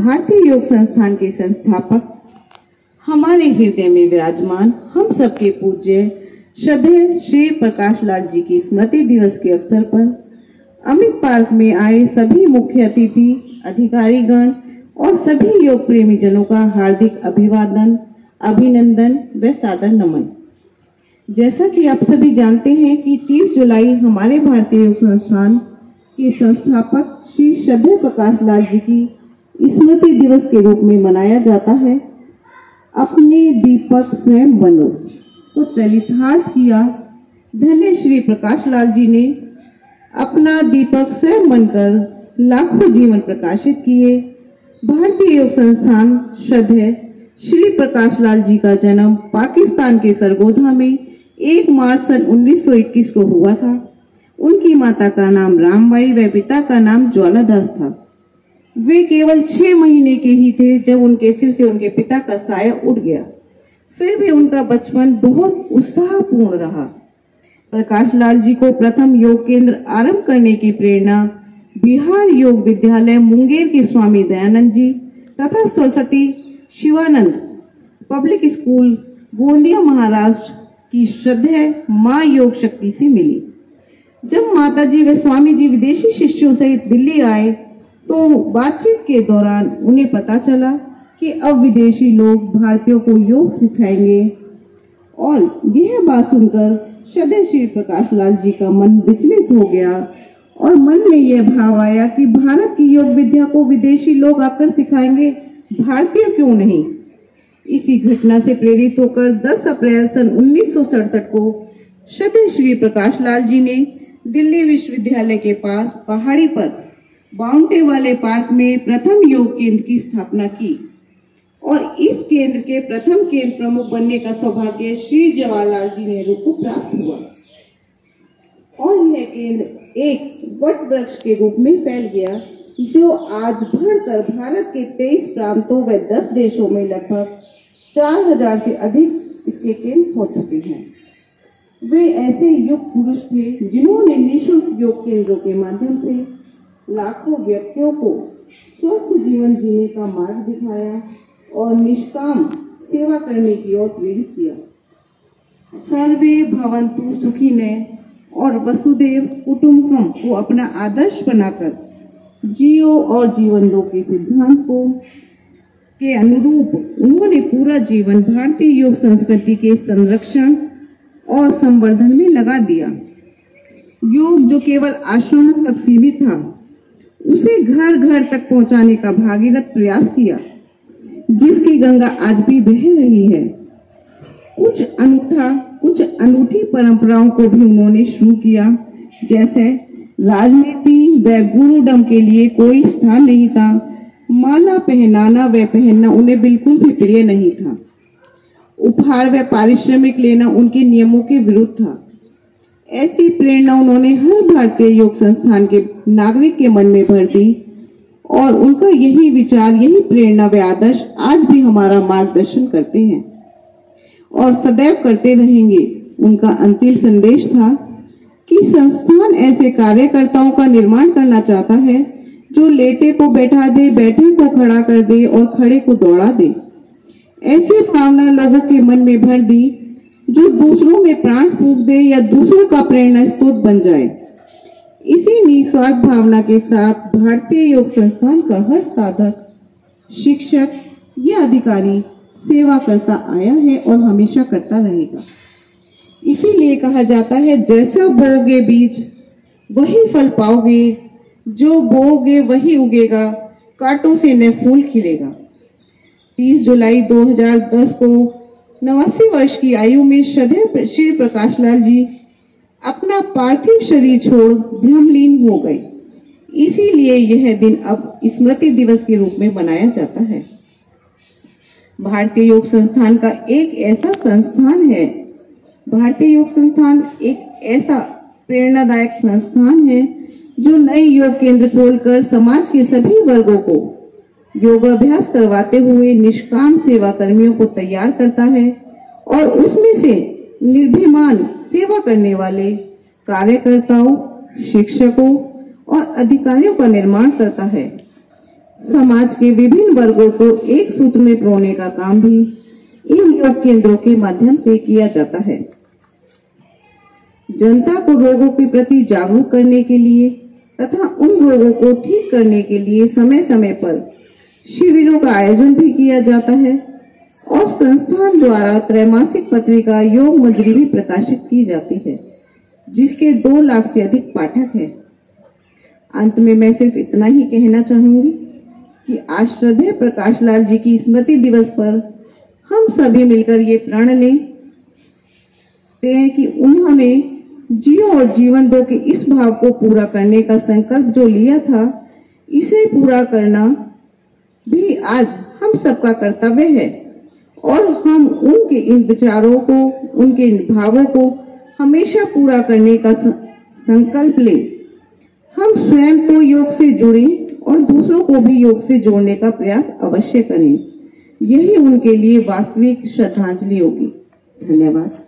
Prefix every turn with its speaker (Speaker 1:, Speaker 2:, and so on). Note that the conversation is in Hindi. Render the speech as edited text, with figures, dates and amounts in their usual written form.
Speaker 1: भारतीय योग संस्थान के संस्थापक, हमारे हृदय में विराजमान, हम सबके पूज्य श्रद्धेय श्री प्रकाश लाल जी की स्मृति दिवस के अवसर पर अमित पार्क में आए सभी मुख्य अतिथि, अधिकारीगण और सभी योग प्रेमी जनों का हार्दिक अभिवादन, अभिनंदन व सादर नमन। जैसा कि आप सभी जानते हैं कि 30 जुलाई हमारे भारतीय योग संस्थान के संस्थापक श्री श्रद्धेय प्रकाश लाल जी की स्मृति दिवस के रूप में मनाया जाता है। अपने दीपक स्वयं बनो, तो चरितार्थ किया धन्य श्री प्रकाश लाल जी ने अपना दीपक स्वयं बनकर लाखों जीवन प्रकाशित किए। भारतीय योग संस्थान श्रद्धेय श्री प्रकाश लाल जी का जन्म पाकिस्तान के सरगोधा में 1 मार्च सन 1921 को हुआ था। उनकी माता का नाम रामबाई व पिता का नाम ज्वालादास था। वे केवल 6 महीने के ही थे जब उनके सिर से उनके पिता का साया उड़ गया। फिर भी उनका बचपन बहुत उत्साहपूर्ण रहा। प्रकाश लाल जी को प्रथम योग केंद्र आरंभ करने की प्रेरणा बिहार योग विद्यालय मुंगेर के स्वामी दयानंद जी तथा सरस्वती शिवानंद पब्लिक स्कूल गोंदिया महाराष्ट्र की श्रद्धेय मां योग शक्ति से मिली। जब माताजी व स्वामी जी विदेशी शिष्यों सहित दिल्ली आए तो बातचीत के दौरान उन्हें पता चला कि अब विदेशी लोग भारतीयों को योग सिखाएंगे, और यह बात सुनकर श्रद्धेय श्री प्रकाश लाल जी का मन विचलित हो गया और मन में यह भाव आया कि भारत की योग विद्या को विदेशी लोग आकर सिखाएंगे, भारतीय क्यों नहीं। इसी घटना से प्रेरित होकर 10 अप्रैल सन 1967 को श्रद्धेय श्री प्रकाश लाल जी ने दिल्ली विश्वविद्यालय के पास पहाड़ी पर बाउंटे वाले पार्क में प्रथम योग केंद्र की स्थापना की, और इस केंद्र के प्रथम केंद्र प्रमुख बनने का सौभाग्य श्री जवाहरलाल जी नेहरू को प्राप्त हुआ, और यह केंद्र एक वट वृक्ष के रूप में फैल गया, जो आज बढ़कर भारत के 23 प्रांतों व 10 देशों में लगभग 4000 से अधिक इसके केंद्र हो चुके हैं। वे ऐसे योग पुरुष थे जिन्होंने निःशुल्क योग केंद्रों के माध्यम से लाखों व्यक्तियों को स्वस्थ जीवन जीने का मार्ग दिखाया और निष्काम सेवा करने की ओर प्रेरित किया। सर्वे भवन्तु सुखिनः और वसुधैव कुटुम्बकम को अपना आदर्श बनाकर जियो और जीवन लो के सिद्धांत को के अनुरूप उन्होंने पूरा जीवन भारतीय योग संस्कृति के संरक्षण और संवर्धन में लगा दिया। योग जो केवल आश्रमों तक सीमित था, उसे घर घर तक पहुंचाने का भागीरथ प्रयास किया, जिसकी गंगा आज भी बह रही है। कुछ अनूठी परंपराओं को भी उन्होंने शुरू किया, जैसे राजनीति व गुरुडम के लिए कोई स्थान नहीं था। माला पहनाना व पहनना उन्हें बिल्कुल भी प्रिय नहीं था। उपहार व पारिश्रमिक लेना उनके नियमों के विरुद्ध था। ऐसी प्रेरणा उन्होंने हर भारतीय योग संस्थान के नागरिक के मन में भर दी, और उनका यही विचार, यही प्रेरणा व आदर्श आज भी हमारा मार्गदर्शन करते हैं और सदैव करते रहेंगे। उनका अंतिम संदेश था कि संस्थान ऐसे कार्यकर्ताओं का निर्माण करना चाहता है जो लेटे को बैठा दे, बैठे को खड़ा कर दे और खड़े को दौड़ा दे। ऐसी भावना लोगों के मन में भर दी जो दूसरों में प्राण फूंक दे या दूसरों का प्रेरणा स्रोत बन जाए। इसी निस्वार्थ भावना के साथ भारतीय योग संस्थान का हर साधक, शिक्षक या अधिकारी सेवा करता आया है और हमेशा करता रहेगा। इसीलिए कहा जाता है, जैसा बोओगे बीज वही फल पाओगे, जो बोओगे वही उगेगा, कांटों से न फूल खिलेगा। 30 जुलाई 2010 को 89 वर्ष की आयु में श्रद्धेय श्री प्रकाश लाल जी अपना पार्थिव शरीर छोड़ ब्रह्मलीन हो गए। इसीलिए यह दिन अब स्मृति दिवस के रूप में मनाया जाता है। भारतीय योग संस्थान का एक ऐसा संस्थान है, भारतीय योग संस्थान एक ऐसा प्रेरणादायक संस्थान है जो नए योग केंद्र खोलकर समाज के सभी वर्गों को योगाभ्यास करवाते हुए निष्काम सेवा कर्मियों को तैयार करता है, और उसमें से निर्भीमान सेवा करने वाले कार्यकर्ताओं, शिक्षकों और अधिकारियों का निर्माण करता है। समाज के विभिन्न वर्गों को एक सूत्र में पिरोने का काम भी इन योग केंद्रों के माध्यम से किया जाता है। जनता को रोगों के प्रति जागरूक करने के लिए तथा उन रोगों को ठीक करने के लिए समय समय पर शिविरों का आयोजन भी किया जाता है और संस्थान द्वारा त्रैमासिक पत्रिका योग मंजरी भी प्रकाशित की जाती है, जिसके 2 लाख से अधिक पाठक हैं। अंत में मैं सिर्फ इतना ही कहना चाहूंगी कि आज श्रद्धेय प्रकाश लाल जी की स्मृति दिवस पर हम सभी मिलकर ये प्रण लें कि उन्होंने जियो और जीवन दो के इस भाव को पूरा करने का संकल्प जो लिया था, इसे पूरा करना भी आज हम सबका कर्तव्य है और हम उनके इन विचारों को, उनके भावों को हमेशा पूरा करने का संकल्प लें। हम स्वयं तो योग से जुड़े और दूसरों को भी योग से जोड़ने का प्रयास अवश्य करें। यही उनके लिए वास्तविक श्रद्धांजलि होगी। धन्यवाद।